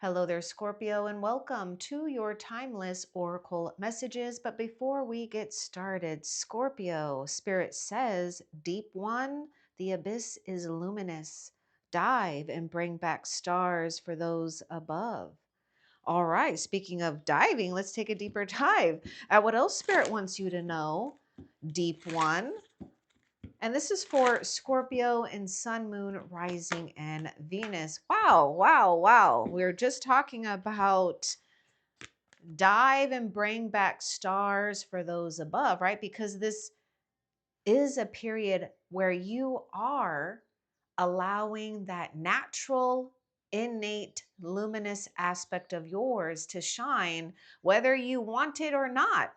Hello there, Scorpio, and welcome to your timeless oracle messages. But before we get started, Scorpio, Spirit says, Deep One, the abyss is luminous. Dive and bring back stars for those above. All right, speaking of diving, let's take a deeper dive at what else Spirit wants you to know. Deep One. And this is for Scorpio and Sun, Moon, Rising, and Venus. Wow, wow, wow. We were just talking about dive and bring back stars for those above, right? Because this is a period where you are allowing that natural, innate, luminous aspect of yours to shine, whether you want it or not.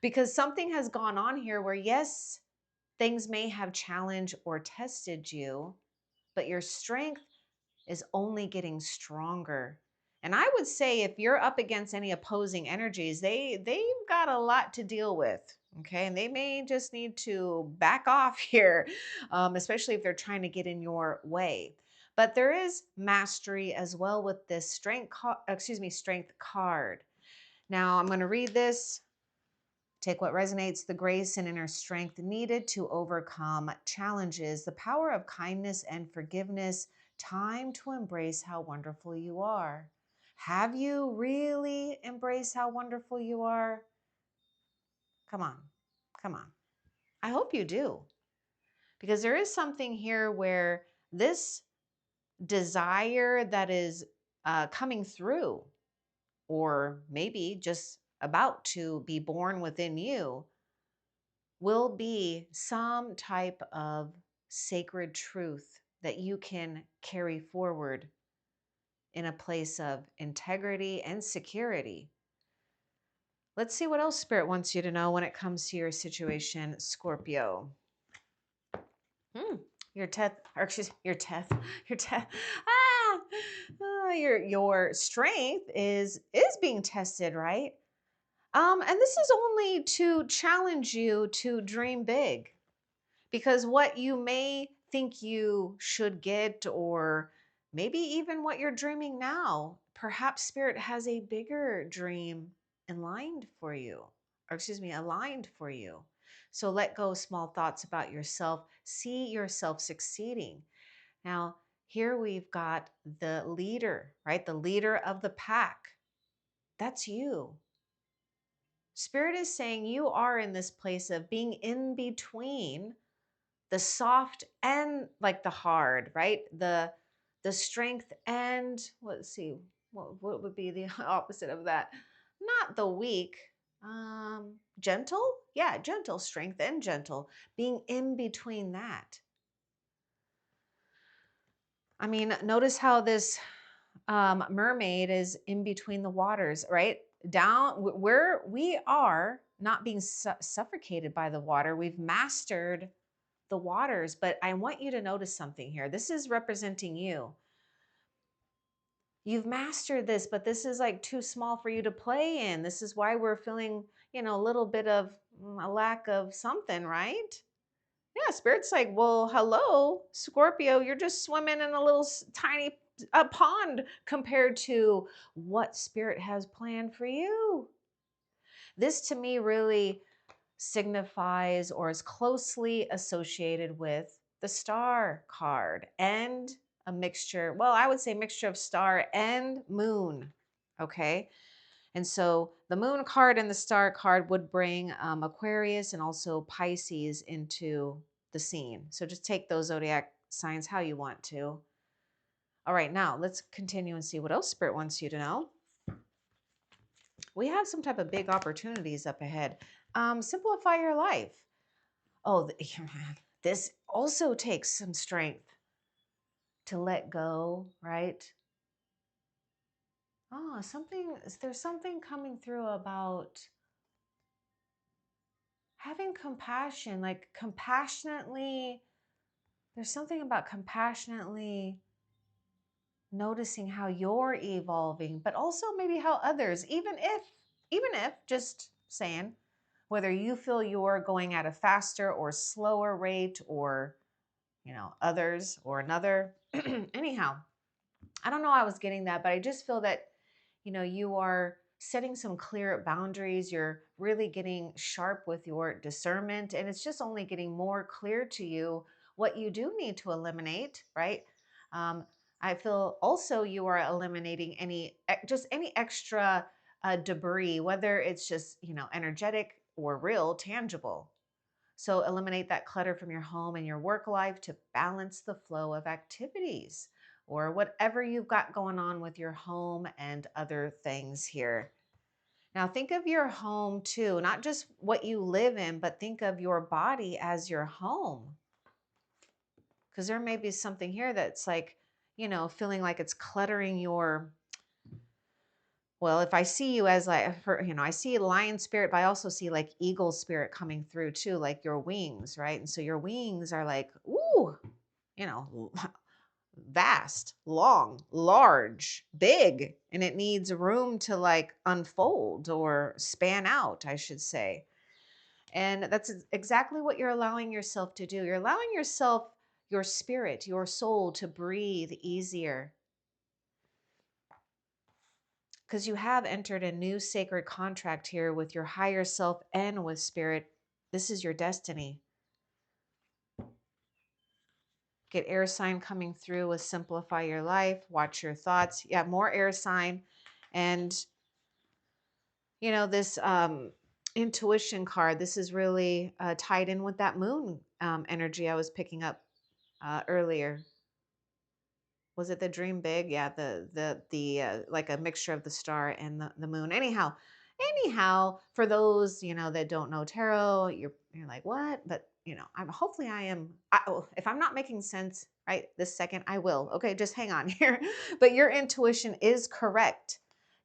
Because something has gone on here where, yes, things may have challenged or tested you, but your strength is only getting stronger. And I would say if you're up against any opposing energies, they've got a lot to deal with. Okay, and they may just need to back off here, especially if they're trying to get in your way. But there is mastery as well with this strength card. Now I'm going to read this. Take what resonates, the grace and inner strength needed to overcome challenges, the power of kindness and forgiveness, time to embrace how wonderful you are. Have you really embraced how wonderful you are? Come on, come on. I hope you do, because there is something here where this desire that is coming through, or maybe just about to be born within you, will be some type of sacred truth that you can carry forward in a place of integrity and security. Let's see what else Spirit wants you to know when it comes to your situation, Scorpio. Hmm. Your teth, or excuse your teth, your teth. Your strength is being tested, right? And this is only to challenge you to dream big. Because what you may think you should get, or maybe even what you're dreaming now, perhaps Spirit has a bigger dream aligned for you, aligned for you. So let go of small thoughts about yourself. See yourself succeeding. Now, here we've got the leader, right? The leader of the pack. That's you. Spirit is saying you are in this place of being in between the soft and like the hard, right? The strength and let's see, what would be the opposite of that? Not the weak, gentle. Yeah, gentle, strength and gentle, being in between that. I mean, notice how this mermaid is in between the waters, right? Down where we are not being suffocated by the water. We've mastered the waters, but I want you to notice something here. This is representing you. You've mastered this, but this is like too small for you to play in. This is why we're feeling, a little bit of a lack of something, right? Yeah, Spirit's like, well, hello, Scorpio, you're just swimming in a little tiny pond compared to what Spirit has planned for you. This to me really signifies or is closely associated with the star card and a mixture. Well, I would say mixture of star and moon. Okay. And so the moon card and the star card would bring Aquarius and also Pisces into the scene. So just take those zodiac signs how you want to. All right, now let's continue and see what else Spirit wants you to know. We have some type of big opportunities up ahead. Simplify your life. Oh, this also takes some strength to let go, right? Oh, there's something coming through about having compassion, like compassionately. There's something about compassionately noticing how you're evolving, but also maybe how others, even if just saying, whether you feel you're going at a faster or slower rate, or others or another. Anyhow, I don't know how I was getting that, but I just feel that, you are setting some clear boundaries. You're really getting sharp with your discernment, and it's just only getting more clear to you what you do need to eliminate, right? Um, I feel also you are eliminating just any extra debris, whether it's just, energetic or real, tangible. So eliminate that clutter from your home and your work life to balance the flow of activities or whatever you've got going on with your home and other things here. Now, think of your home too, not just what you live in, but think of your body as your home. Because there may be something here that's like, feeling like it's cluttering your. Well, if I see you as like, I see lion spirit, but I also see like eagle spirit coming through too, like your wings, right? And so your wings are like, ooh, you know, vast, long, large, big, and it needs room to like unfold or span out, I should say. And that's exactly what you're allowing yourself to do. You're allowing yourself, your spirit, your soul to breathe easier because you have entered a new sacred contract here with your higher self and with spirit. This is your destiny. Get air sign coming through with simplify your life, watch your thoughts. Yeah, more air sign. And this intuition card, this is really tied in with that moon energy I was picking up earlier. Was it the dream big? Yeah, the like a mixture of the star and the moon. Anyhow, for those that don't know tarot, you're like, what? But I'm hopefully I am. If I'm not making sense right this second, I will. Okay, just hang on here. But your intuition is correct.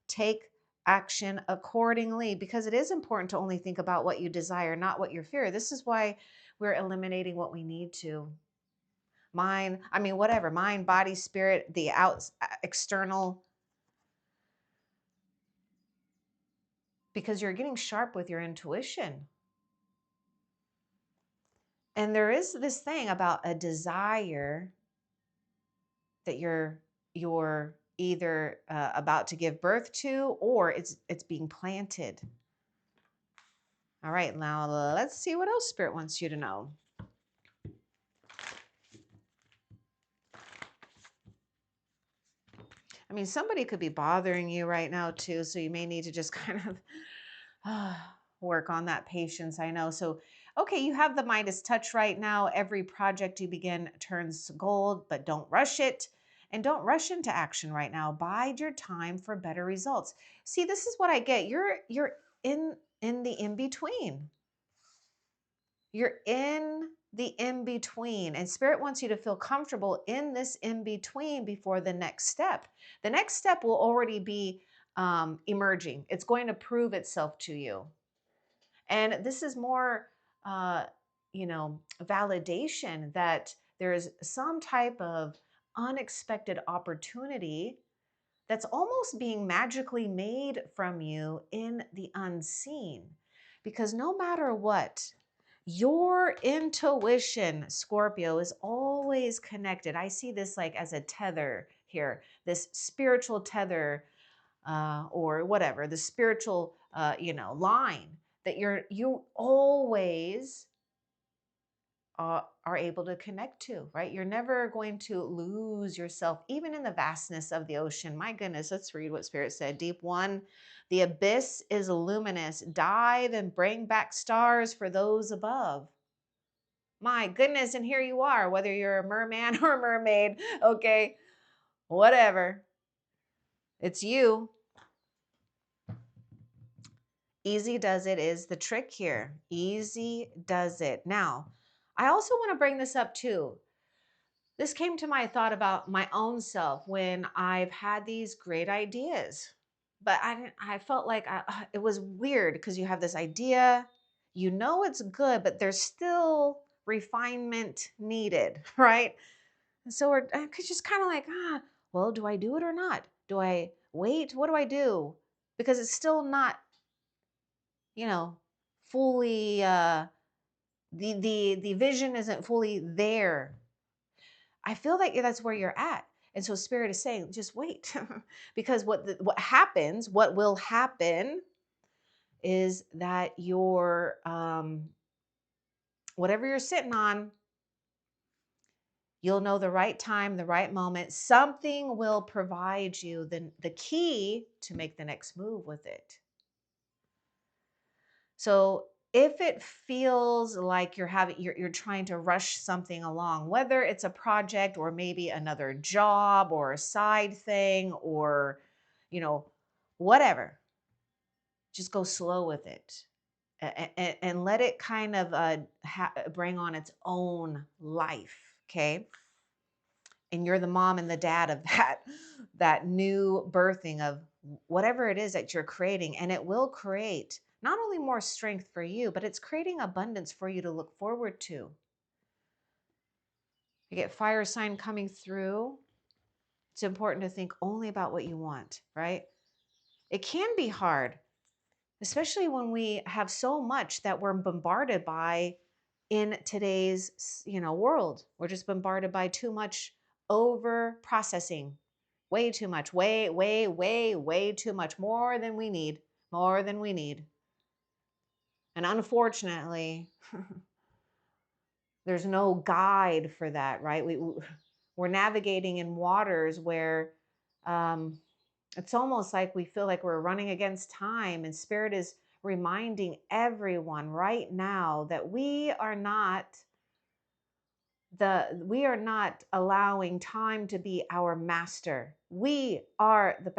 Take action accordingly because it is important to only think about what you desire, not what you fear. This is why we're eliminating what we need to. Mind, I mean, whatever, mind, body, spirit, the external, because you're getting sharp with your intuition. And there is this thing about a desire that you're either about to give birth to or it's being planted. All right, now let's see what else spirit wants you to know. I mean, somebody could be bothering you right now too, so you may need to just kind of work on that patience. I know. So, okay, you have the Midas touch right now. Every project you begin turns to gold, but don't rush it. And don't rush into action right now. Bide your time for better results. See, this is what I get. You're in the in between. You're in the in between, and spirit wants you to feel comfortable in this in between before the next step. The next step will already be emerging. It's going to prove itself to you. And this is more, uh, validation that there is some type of unexpected opportunity that's almost being magically made from you in the unseen. Because no matter what, your intuition, Scorpio, is always connected. I see this like as a tether here, this spiritual tether or whatever, the spiritual, line that you always are able to connect to, right? You're never going to lose yourself, even in the vastness of the ocean. My goodness, let's read what Spirit said. Deep one, the abyss is luminous. Dive and bring back stars for those above. My goodness, and here you are, whether you're a merman or a mermaid, okay, whatever. It's you. Easy does it is the trick here. Easy does it. Now, I also want to bring this up too. This came to my thought about my own self when I've had these great ideas. But I felt like it was weird because you have this idea, it's good, but there's still refinement needed, right? And so we're just kind of like, well, do I do it or not? Do I wait? What do I do? Because it's still not, you know, fully the vision isn't fully there. I feel like that's where you're at. And so Spirit is saying, just wait. Because what will happen is that your whatever you're sitting on, you'll know the right time, the right moment. Something will provide you the key to make the next move with it. So if it feels like you're trying to rush something along, whether it's a project or maybe another job or a side thing or, you know, whatever, just go slow with it and let it kind of bring on its own life. Okay. And you're the mom and the dad of that new birthing of whatever it is that you're creating, and it will create not only more strength for you, but it's creating abundance for you to look forward to. You get fire sign coming through. It's important to think only about what you want, right? It can be hard, especially when we have so much that we're bombarded by in today's, world. We're just bombarded by too much over processing. Way too much. Way too much. More than we need. More than we need. And unfortunately, there's no guide for that, right? We're navigating in waters where it's almost like we feel like we're running against time, and Spirit is reminding everyone right now that we are not allowing time to be our master. We are the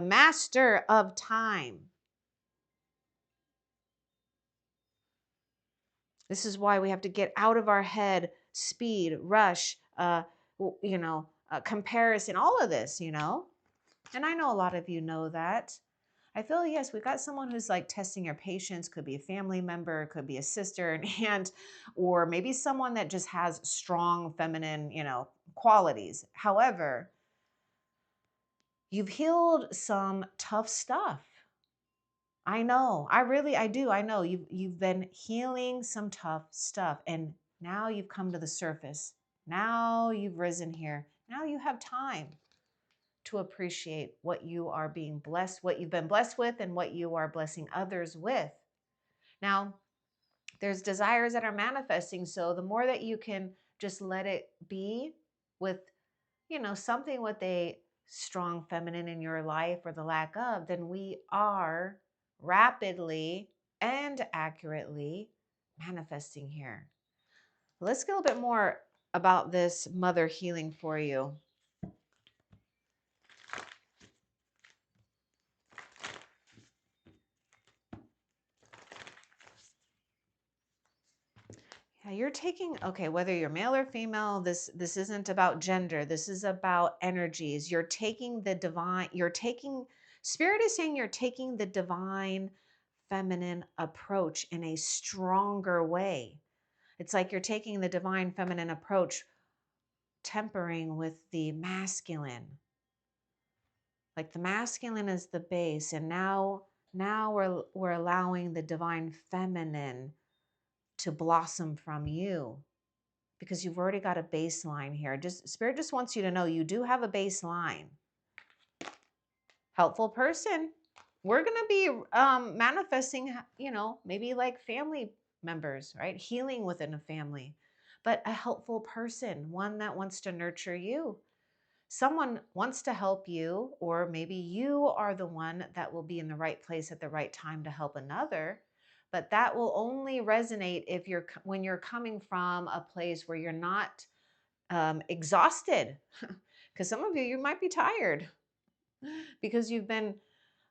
master of time. This is why we have to get out of our head, speed, rush, comparison, all of this, And I know a lot of you know that. I feel, yes, we've got someone who's like testing your patience, could be a family member, could be a sister, an aunt, or maybe someone that just has strong feminine, qualities. However, you've healed some tough stuff. I know. I do. I know you've been healing some tough stuff, and now you've come to the surface. Now you've risen here. Now you have time to appreciate what you are being blessed, what you've been blessed with, and what you are blessing others with. Now, there's desires that are manifesting. So the more that you can just let it be with, something with a strong feminine in your life or the lack of, then we are rapidly and accurately manifesting here. Let's get a little bit more about this mother healing for you. Yeah, you're taking, okay, whether you're male or female, this isn't about gender. This is about energies. You're taking the divine, Spirit is saying you're taking the divine feminine approach in a stronger way. It's like you're taking the divine feminine approach, tempering with the masculine. Like the masculine is the base, and now we're allowing the divine feminine to blossom from you, because you've already got a baseline here. Spirit just wants you to know you do have a baseline. Helpful person. We're going to be manifesting, maybe like family members, right? Healing within a family, but a helpful person, one that wants to nurture you. Someone wants to help you, or maybe you are the one that will be in the right place at the right time to help another. But that will only resonate when you're coming from a place where you're not exhausted. Because some of you might be tired because you've been,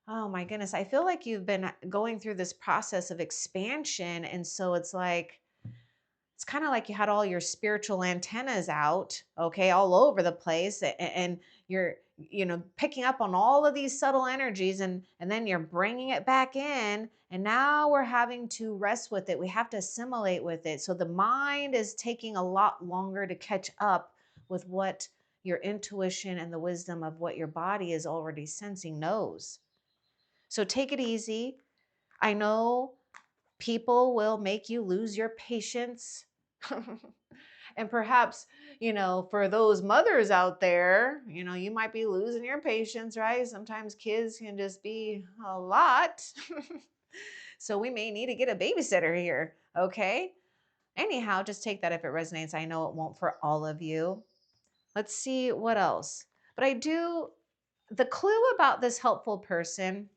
oh my goodness, I feel like you've been going through this process of expansion. And so it's kind of like you had all your spiritual antennas out, okay, all over the place. And you're, picking up on all of these subtle energies, and then you're bringing it back in. And now we're having to rest with it. We have to assimilate with it. So the mind is taking a lot longer to catch up with what your intuition and the wisdom of what your body is already sensing knows. So take it easy. I know people will make you lose your patience. And perhaps, for those mothers out there, you might be losing your patience, right? Sometimes kids can just be a lot. So we may need to get a babysitter here, okay? Anyhow, just take that if it resonates. I know it won't for all of you. Let's see what else. But the clue about this helpful person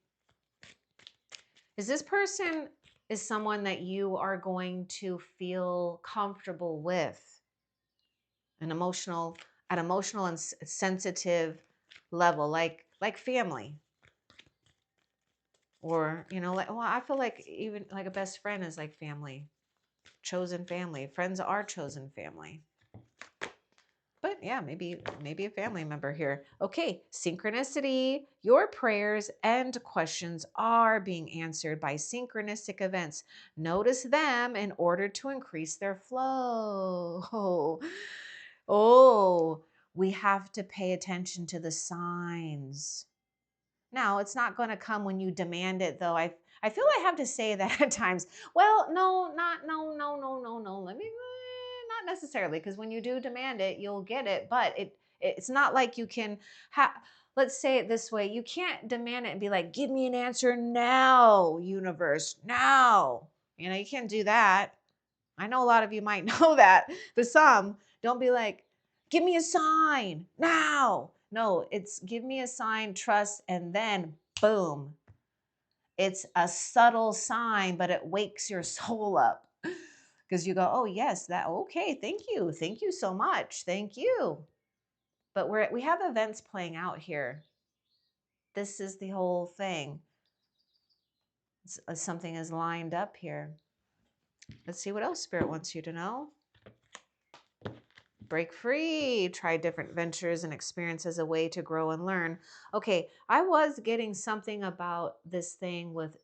is this person is someone that you are going to feel comfortable with, an emotional, at emotional and sensitive level, like family. Or, well, I feel like even like a best friend is like family, chosen family. Friends are chosen family. But yeah, maybe a family member here. Okay, synchronicity. Your prayers and questions are being answered by synchronistic events. Notice them in order to increase their flow. Oh, we have to pay attention to the signs. Now, it's not going to come when you demand it, though. I feel I have to say that at times. Well, no. Let me not necessarily, because when you do demand it, you'll get it. But it's not like you can have. Let's say it this way: you can't demand it and be like, "Give me an answer now, universe, now." You can't do that. I know a lot of you might know that, but some don't be like, give me a sign now. No, it's give me a sign, trust, and then boom. It's a subtle sign, but it wakes your soul up because you go, oh, yes, that, okay, thank you. Thank you so much. Thank you. But we have events playing out here. This is the whole thing. Something is lined up here. Let's see what else Spirit wants you to know. Break free, try different ventures and experience as a way to grow and learn. Okay, I was getting something about this thing with,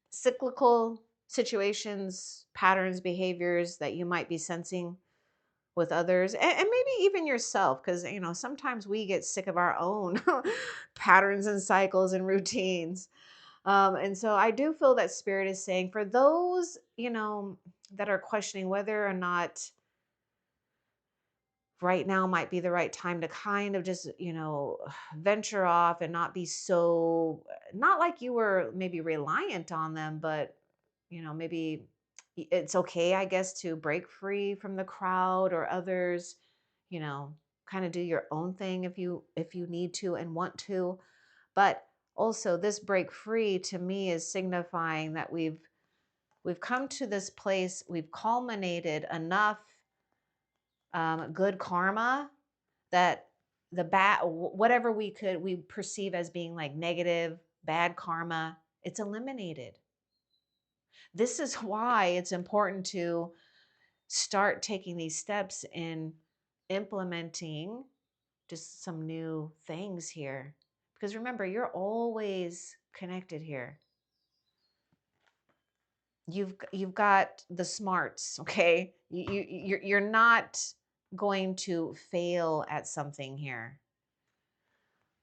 cyclical situations, patterns, behaviors that you might be sensing with others and maybe even yourself, because, sometimes we get sick of our own patterns and cycles and routines. And so I do feel that Spirit is saying for those, that are questioning whether or not right now might be the right time to kind of just, venture off and not be so, not like you were maybe reliant on them, but, maybe it's okay, I guess, to break free from the crowd or others, you know, kind of do your own thing if you need to and want to. But also this break free to me is signifying that we've come to this place, we've culminated enough good karma that the bad, whatever we perceive as being like negative bad karma, it's eliminated. This is why it's important to start taking these steps in implementing just some new things here, because remember, you're always connected here. You've got the smarts, okay? You're not going to fail at something here.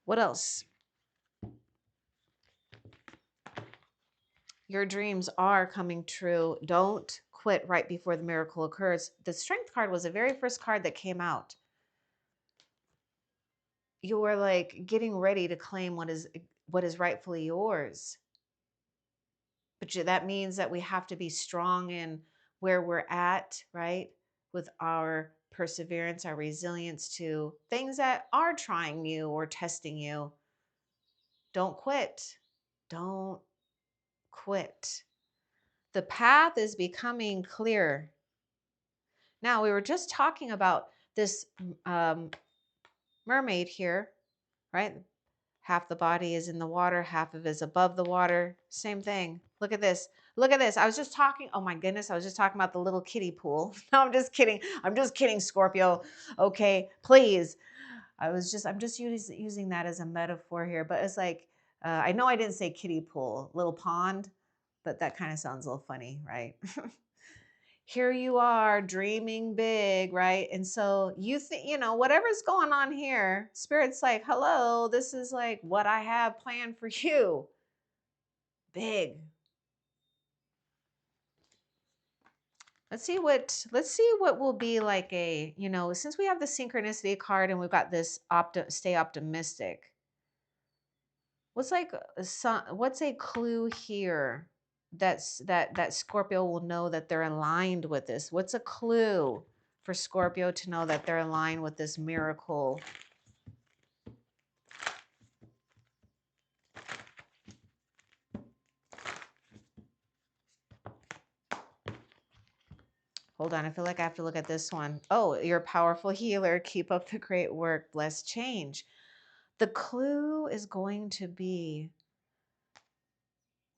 What else? Your dreams are coming true. Don't quit right before the miracle occurs. The strength card was the very first card that came out. You were like getting ready to claim what is rightfully yours. But that means that we have to be strong in where we're at, right? With our perseverance, our resilience to things that are trying you or testing you. Don't quit. Don't quit. The path is becoming clear. Now, we were just talking about this mermaid here, right? Half the body is in the water, half of it is above the water. Same thing. Look at this. Look at this. I was just talking. Oh my goodness. I was just talking about the little kiddie pool. No, I'm just kidding. I'm just kidding, Scorpio. Okay, please. I'm just using that as a metaphor here. But it's like, I know I didn't say kiddie pool, little pond, but that kind of sounds a little funny, right? Here you are dreaming big, right? And so you think, whatever's going on here, Spirit's like, hello, this is like what I have planned for you. Big. Let's see what will be like a, since we have the synchronicity card and we've got this stay optimistic. What's a clue here that Scorpio will know that they're aligned with this? What's a clue for Scorpio to know that they're aligned with this miracle? Hold on, I feel like I have to look at this one. Oh, you're a powerful healer. Keep up the great work. Bless change. The clue is going to be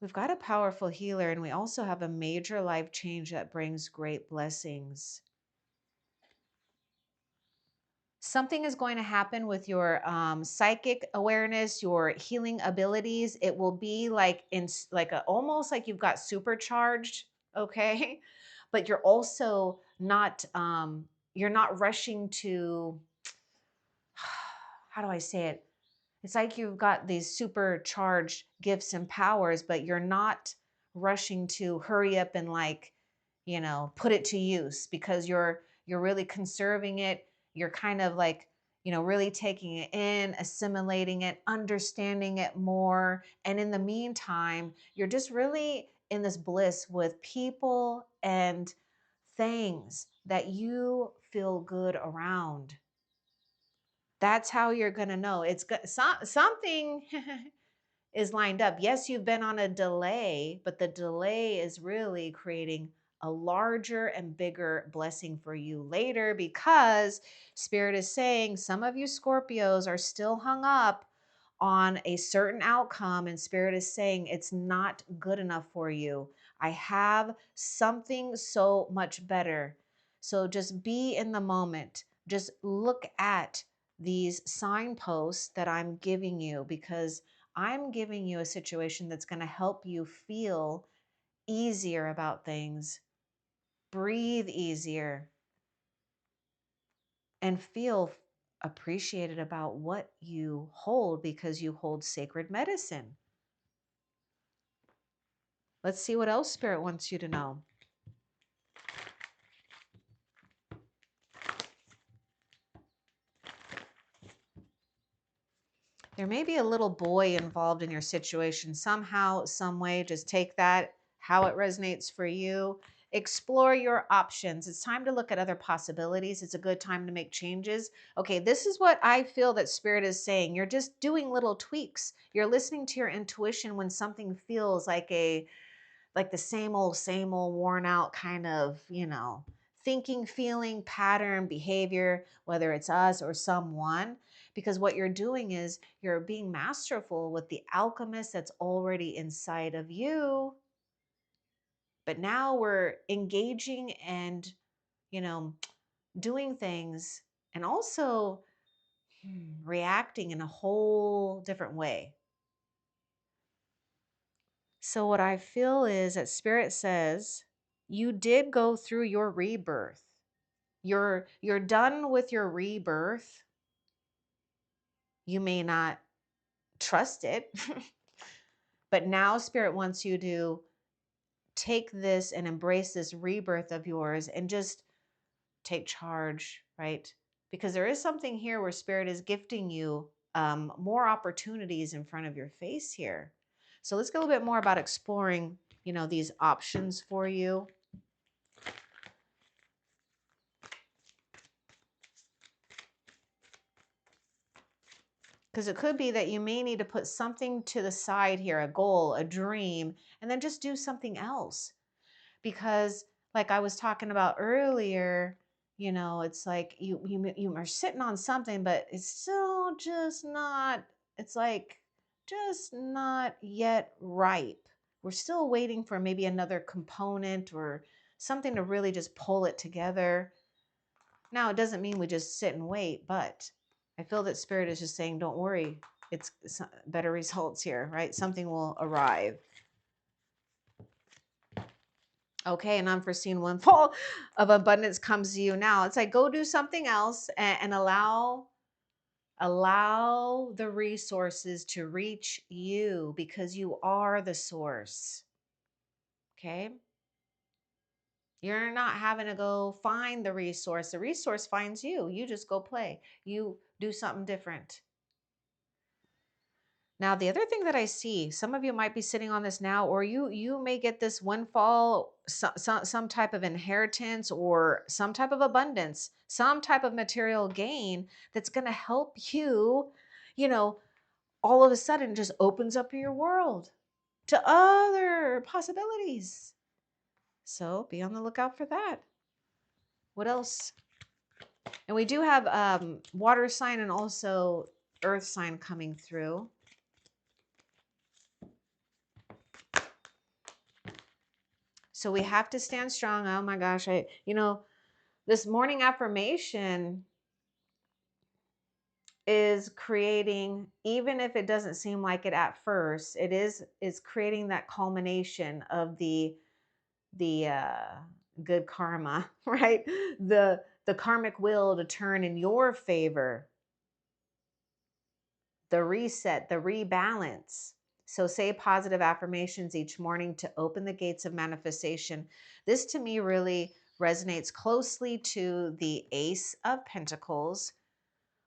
we've got a powerful healer, and we also have a major life change that brings great blessings. Something is going to happen with your psychic awareness, your healing abilities. It will be like almost like you've got supercharged, okay? But you're also not you're not rushing to how do I say it? It's like you've got these supercharged gifts and powers, but you're not rushing to hurry up and put it to use because you're really conserving it. You're kind of like, really taking it in, assimilating it, understanding it more. And in the meantime, you're just really in this bliss with people and things that you feel good around. That's how you're going to know. Something is lined up. Yes, you've been on a delay, but the delay is really creating a larger and bigger blessing for you later because Spirit is saying some of you Scorpios are still hung up on a certain outcome, and Spirit is saying it's not good enough for you. I have something so much better. So just be in the moment. Just look at these signposts that I'm giving you because I'm giving you a situation that's going to help you feel easier about things, breathe easier, and feel appreciated about what you hold because you hold sacred medicine. Let's see what else Spirit wants you to know. There may be a little boy involved in your situation somehow, some way. Just take that, how it resonates for you. Explore your options. It's time to look at other possibilities. It's a good time to make changes. Okay, this is what I feel that Spirit is saying. You're just doing little tweaks. You're listening to your intuition when something feels like the same old worn out kind of, thinking, feeling, pattern, behavior, whether it's us or someone. Because what you're doing is you're being masterful with the alchemist that's already inside of you. But now we're engaging and, you know, doing things and also reacting in a whole different way. So what I feel is that Spirit says you did go through your rebirth. You're done with your rebirth. You may not trust it, but now Spirit wants you to take this and embrace this rebirth of yours and just take charge, right? Because there is something here where Spirit is gifting you more opportunities in front of your face here. So let's get a little bit more about exploring, these options for you. Because it could be that you may need to put something to the side here, a goal, a dream, and then just do something else. Because like I was talking about earlier, it's like you are sitting on something, but it's still just not, it's like just not yet ripe. We're still waiting for maybe another component or something to really just pull it together. Now, it doesn't mean we just sit and wait, but I feel that Spirit is just saying, don't worry, it's better results here, right? Something will arrive. Okay, an unforeseen windfall of abundance comes to you now. It's like, go do something else and allow the resources to reach you because you are the source. Okay? You're not having to go find the resource. The resource finds you. You just go play. You do something different. Now, the other thing that I see, some of you might be sitting on this now, or you may get this windfall, some type of inheritance or some type of abundance, some type of material gain that's going to help you, you know, all of a sudden just opens up your world to other possibilities. So be on the lookout for that. What else? And we do have water sign and also earth sign coming through. So we have to stand strong. Oh my gosh, this morning affirmation is creating, even if it doesn't seem like it at first, is creating that culmination of the good karma, right? The karmic wheel to turn in your favor, the reset, the rebalance. So say positive affirmations each morning to open the gates of manifestation. This to me really resonates closely to the Ace of Pentacles,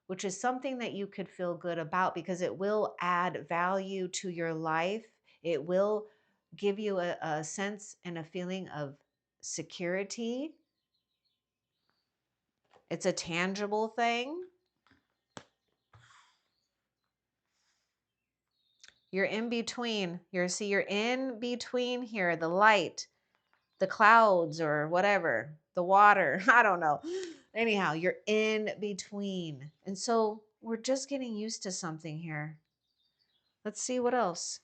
which is something that you could feel good about because it will add value to your life. It will give you a sense and a feeling of security. It's a tangible thing. You're in between. You're in between here, the light, the clouds or whatever, the water, I don't know. Anyhow, you're in between. And so we're just getting used to something here. Let's see what else.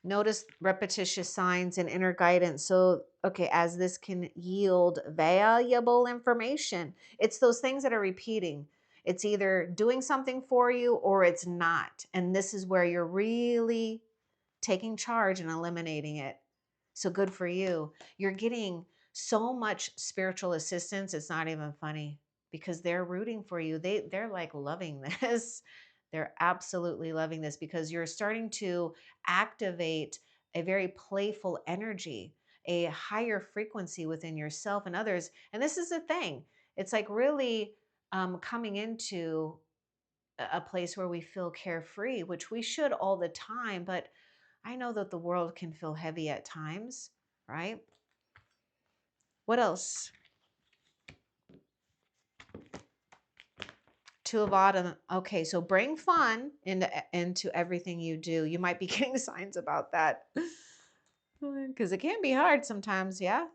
Notice repetitious signs and inner guidance. So, okay, as this can yield valuable information, it's those things that are repeating. It's either doing something for you or it's not. And this is where you're really taking charge and eliminating it. So good for you. You're getting so much spiritual assistance. It's not even funny because they're rooting for you. They're like loving this. They're absolutely loving this because you're starting to activate a very playful energy, a higher frequency within yourself and others. And this is the thing. It's like really coming into a place where we feel carefree, which we should all the time. But I know that the world can feel heavy at times, right? What else? Two of Autumn. Okay, so bring fun into everything you do. You might be getting signs about that because it can be hard sometimes, yeah?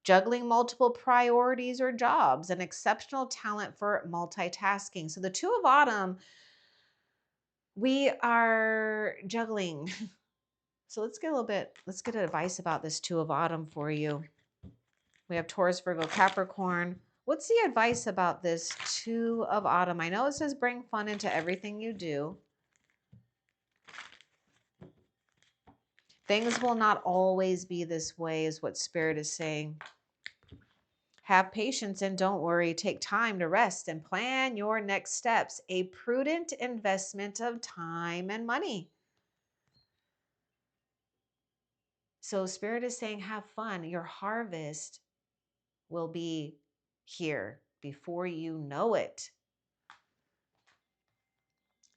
Juggling multiple priorities or jobs, an exceptional talent for multitasking. So the Two of Autumn, we are juggling. So let's get advice about this Two of Autumn for you. We have Taurus, Virgo, Capricorn. What's the advice about this Two of Autumn? I know it says bring fun into everything you do. Things will not always be this way is what Spirit is saying. Have patience and don't worry. Take time to rest and plan your next steps. A prudent investment of time and money. So Spirit is saying have fun. Your harvest will be here before you know it.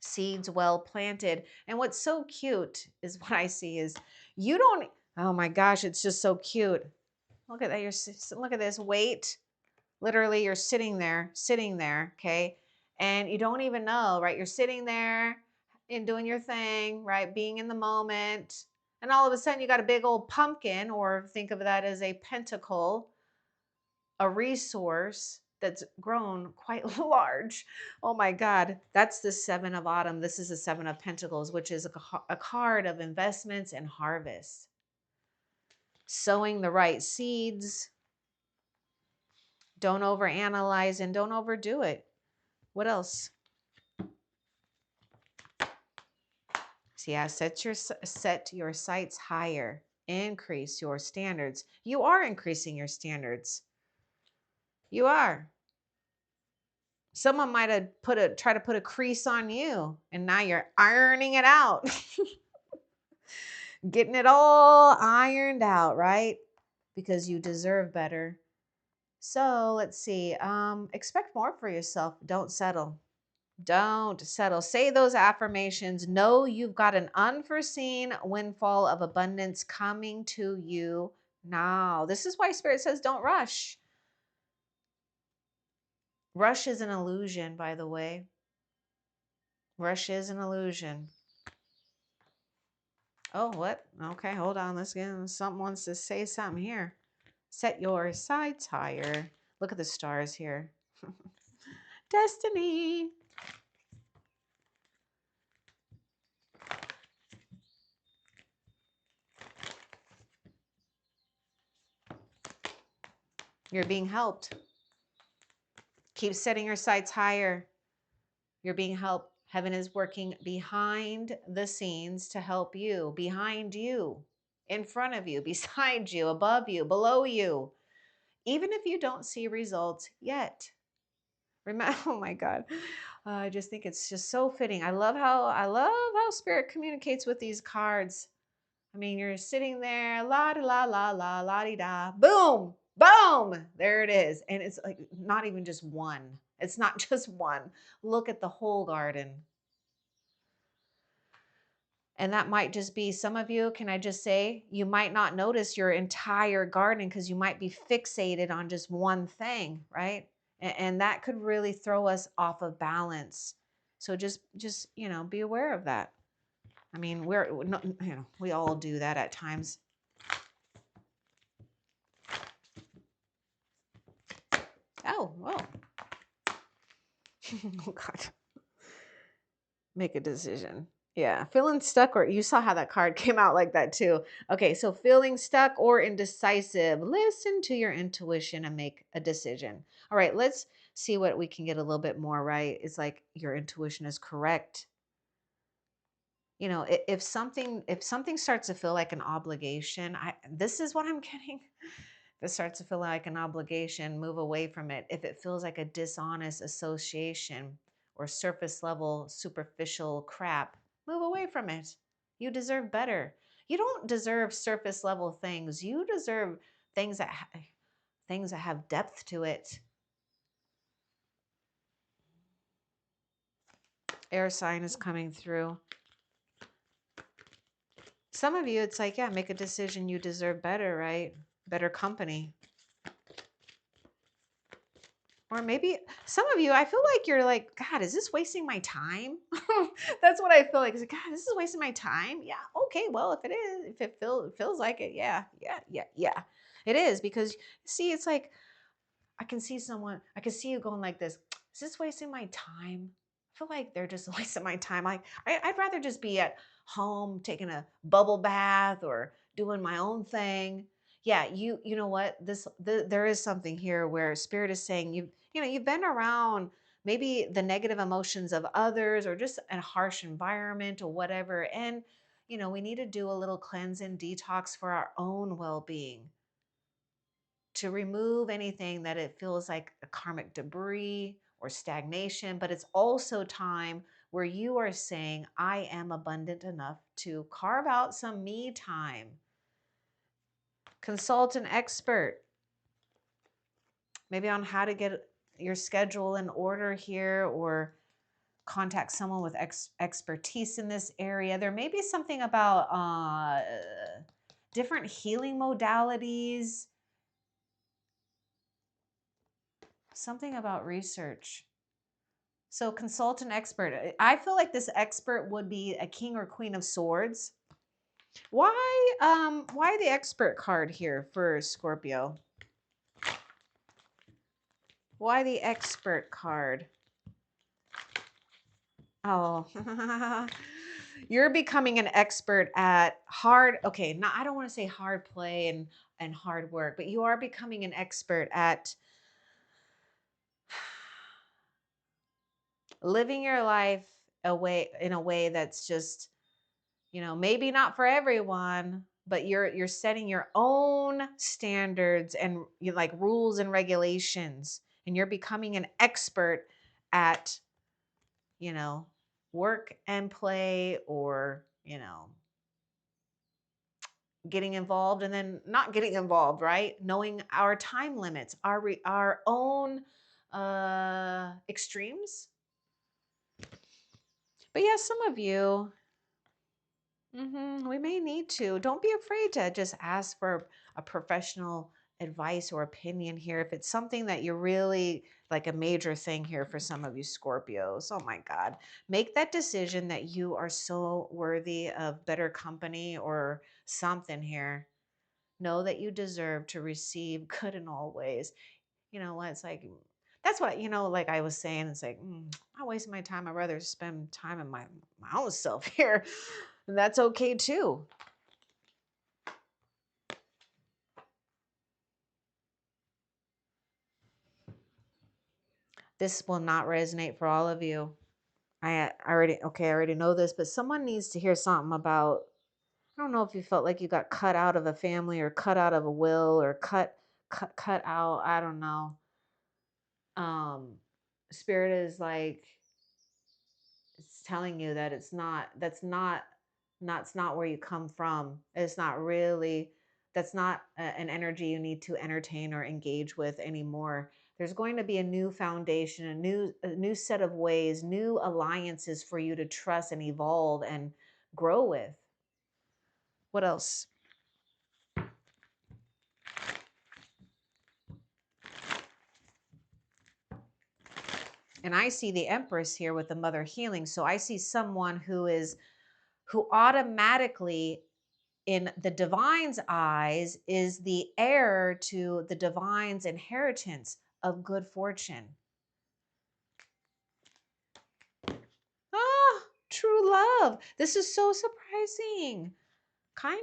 Seeds well planted. And what's so cute is what I see is you don't, oh my gosh, it's just so cute. Look at that. Look at this. Wait. Literally, you're sitting there, okay? And you don't even know, right? You're sitting there and doing your thing, right? Being in the moment. And all of a sudden, you got a big old pumpkin, or think of that as a pentacle, a resource that's grown quite large. Oh my God, that's the Seven of Autumn. This is the Seven of Pentacles, which is a card of investments and harvest. Sowing the right seeds. Don't overanalyze and don't overdo it. What else? So yeah, set your sights higher. Increase your standards. You are increasing your standards. You are. Someone might have try to put a crease on you, and now you're ironing it out. Getting it all ironed out, right? Because you deserve better. So let's see. Expect more for yourself. Don't settle. Don't settle. Say those affirmations. Know you've got an unforeseen windfall of abundance coming to you now. This is why Spirit says don't rush. Rush is an illusion, by the way. Rush is an illusion. Oh, what? Okay, hold on. Let's get something wants to say something here. Set your sights higher. Look at the stars here. Destiny. You're being helped. Keep setting your sights higher. You're being helped. Heaven is working behind the scenes to help you, behind you, in front of you, beside you, above you, below you, even if you don't see results yet. Remember, oh my God. I just think it's just so fitting. I love how Spirit communicates with these cards. I mean, you're sitting there, la di la la la la di da, boom, boom, there it is. And it's like not even just one. It's not just one. Look at the whole garden. And that might just be some of you, can I just say, you might not notice your entire garden because you might be fixated on just one thing, right? And that could really throw us off of balance. So just, be aware of that. I mean, we all do that at times. Oh, whoa. Oh God. Make a decision. Yeah, feeling stuck, or you saw how that card came out like that too. Okay, so feeling stuck or indecisive, listen to your intuition and make a decision. All right, let's see what we can get a little bit more right. It's like your intuition is correct. If something starts to feel like an obligation, this is what I'm getting. If it starts to feel like an obligation, move away from it. If it feels like a dishonest association or surface level, superficial crap, move away from it. You deserve better. You don't deserve surface level things. You deserve things things that have depth to it. Air sign is coming through. Some of you, it's like, yeah, make a decision. You deserve better, right? Better company. Or maybe some of you, I feel like you're like, God, is this wasting my time? That's what I feel like. It's like, God, this is wasting my time. Yeah, okay, well, if it is, if it feels like it, yeah. It is, because see, it's like I can see you going like this. Is this wasting my time? I feel like they're just wasting my time. Like I'd rather just be at home taking a bubble bath or doing my own thing. Yeah, you know what? There is something here where Spirit is saying you've been around maybe the negative emotions of others or just a harsh environment or whatever, and we need to do a little cleanse and detox for our own well-being, to remove anything that it feels like a karmic debris or stagnation. But it's also time where you are saying, I am abundant enough to carve out some me time. Consult an expert, maybe on how to get your schedule in order here, or contact someone with expertise in this area. There may be something about different healing modalities, something about research. So consult an expert. I feel like this expert would be a king or queen of swords. Why the expert card here for Scorpio? Why the expert card? Oh, you're becoming an expert at okay, no, I don't want to say hard play and hard work, but you are becoming an expert at living your life in a way that's just, maybe not for everyone, but you're setting your own standards and like rules and regulations, and you're becoming an expert at, work and play, or, getting involved and then not getting involved, right? Knowing our time limits, our own extremes. But yeah, some of you, we may need to. Don't be afraid to just ask for a professional advice or opinion here. If it's something that you're really like a major thing here for some of you Scorpios, oh my God, make that decision that you are so worthy of better company or something here. Know that you deserve to receive good in all ways. You know what? It's like, that's what, like I was saying, it's like, I waste my time. I'd rather spend time in my own self here. And that's okay too. This will not resonate for all of you. I already know this, but someone needs to hear something about, I don't know if you felt like you got cut out of a family or cut out of a will or cut out, I don't know. Spirit is like, it's telling you that it's not where you come from. It's not really, that's not an energy you need to entertain or engage with anymore. There's going to be a new foundation, a new set of ways, new alliances for you to trust and evolve and grow with. What else? And I see the Empress here with the Mother Healing. So I see someone who automatically, in the divine's eyes, is the heir to the divine's inheritance of good fortune. Ah, true love. This is so surprising. Kinda.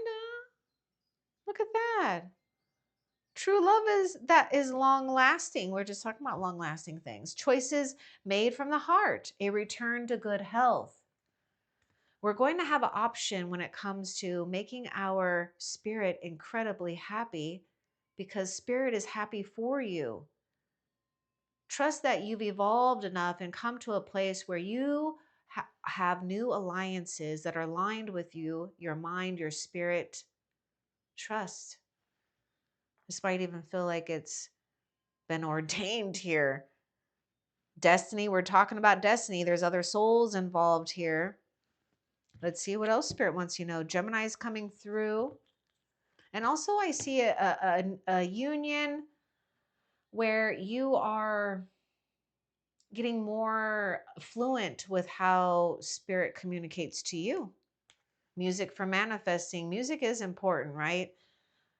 Look at that. True love is long lasting. We're just talking about long lasting things. Choices made from the heart, a return to good health. We're going to have an option when it comes to making our spirit incredibly happy, because spirit is happy for you. Trust that you've evolved enough and come to a place where you have new alliances that are aligned with you, your mind, your spirit. Trust. This might even feel like it's been ordained here. Destiny, we're talking about destiny. There's other souls involved here. Let's see what else Spirit wants you to know. Gemini's coming through. And also I see a union where you are getting more fluent with how Spirit communicates to you. Music for manifesting. Music is important, right?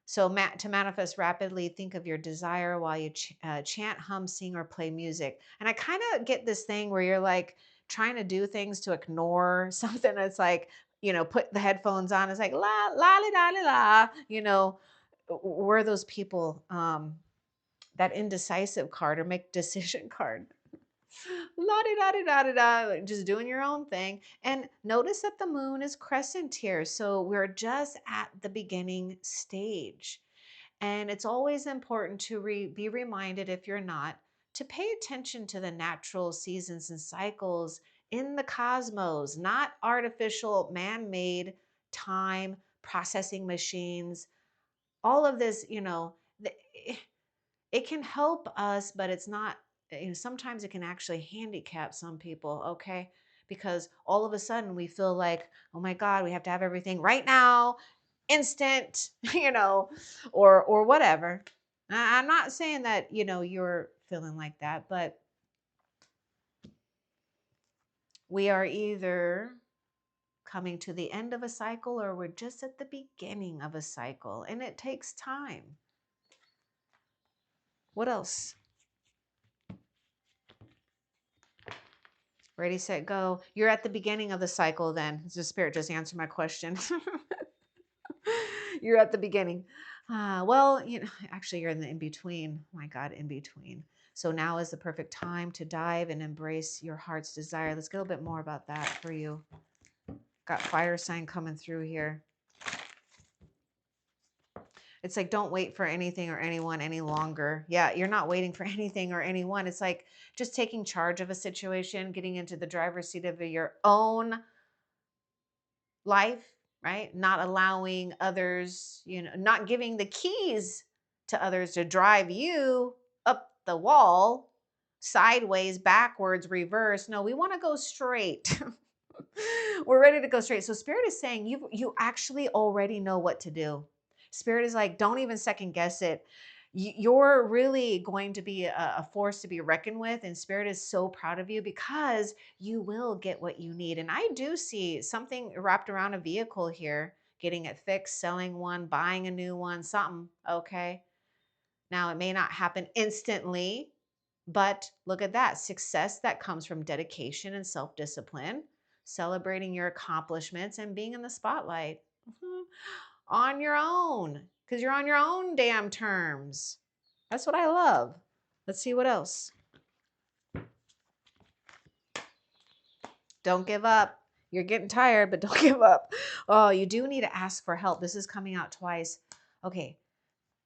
So to manifest rapidly, think of your desire while you chant, hum, sing, or play music. And I kind of get this thing where you're like trying to do things to ignore something. It's like, put the headphones on. It's like la la la la la. We're those people, that indecisive card or make decision card. La di da di da di da, just doing your own thing. And notice that the moon is crescent here. So we're just at the beginning stage. And it's always important to be reminded, if you're not, to pay attention to the natural seasons and cycles in the cosmos, not artificial, man made time processing machines. All of this, it can help us, but it's not, sometimes it can actually handicap some people, okay? Because all of a sudden we feel like, oh my God, we have to have everything right now, instant, or whatever. I'm not saying that, you're feeling like that, but we are either coming to the end of a cycle or we're just at the beginning of a cycle, and it takes time. What else? Ready, set, go. You're at the beginning of the cycle then. The Spirit just answered my question. You're at the beginning. Well, actually, you're in the in between. My God, in between. So now is the perfect time to dive and embrace your heart's desire. Let's get a little bit more about that for you. Got fire sign coming through here. It's like, don't wait for anything or anyone any longer. Yeah, you're not waiting for anything or anyone. It's like just taking charge of a situation, getting into the driver's seat of your own life, right? Not allowing others, not giving the keys to others to drive you up the wall, sideways, backwards, reverse. No, we want to go straight. We're ready to go straight. So Spirit is saying you actually already know what to do. Spirit is like, don't even second guess it. You're really going to be a force to be reckoned with. And Spirit is so proud of you because you will get what you need. And I do see something wrapped around a vehicle here, getting it fixed, selling one, buying a new one, something. Okay. Now, it may not happen instantly, but look at that success that comes from dedication and self discipline, celebrating your accomplishments, and being in the spotlight on your own because you're on your own damn terms. That's what I love. Let's see what else. Don't give up. You're getting tired, but don't give up. Oh, you do need to ask for help. This is coming out twice. Okay.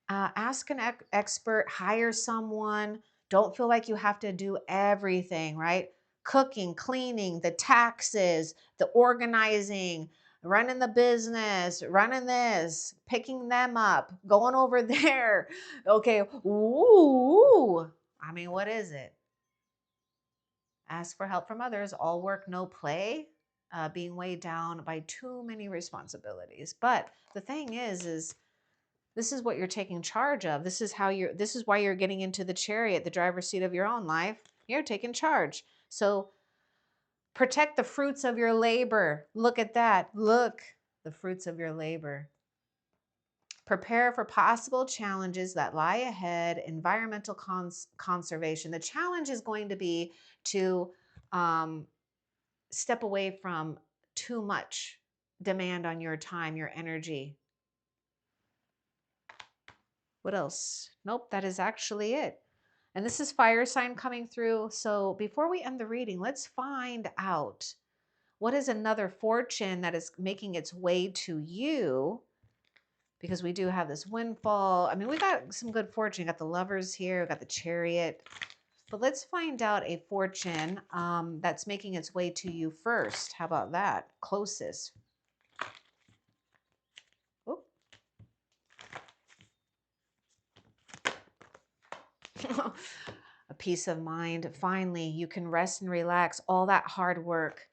Ask an expert, hire someone. Don't feel like you have to do everything, right? Cooking, cleaning, the taxes, the organizing, running the business, running this, picking them up, going over there. Okay. Ooh. I mean, what is it? Ask for help from others. All work, no play. Being weighed down by too many responsibilities. But the thing is this is what you're taking charge of. This is why you're getting into the chariot, the driver's seat of your own life. You're taking charge. So protect the fruits of your labor. Look at that. Look, the fruits of your labor. Prepare for possible challenges that lie ahead. Environmental conservation. The challenge is going to be to step away from too much demand on your time, your energy. What else? Nope, that is actually it. And this is fire sign coming through. So before we end the reading, let's find out what is another fortune that is making its way to you, because we do have this windfall. I mean, we got some good fortune. Got the lovers here, we got the chariot. But let's find out a fortune that's making its way to you first. How about that? Closest. Oop. A peace of mind. Finally, you can rest and relax. All that hard work,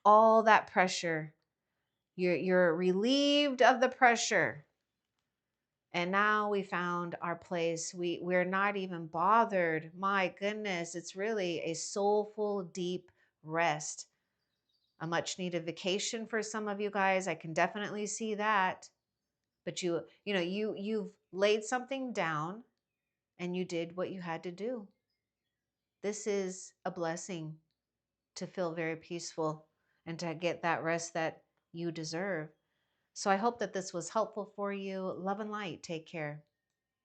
all that pressure. You're relieved of the pressure. And now we found our place. We're not even bothered. My goodness, it's really a soulful, deep rest. A much needed vacation for some of you guys. I can definitely see that. But you've laid something down and you did what you had to do. This is a blessing to feel very peaceful and to get that rest that you deserve. So I hope that this was helpful for you. Love and light. Take care.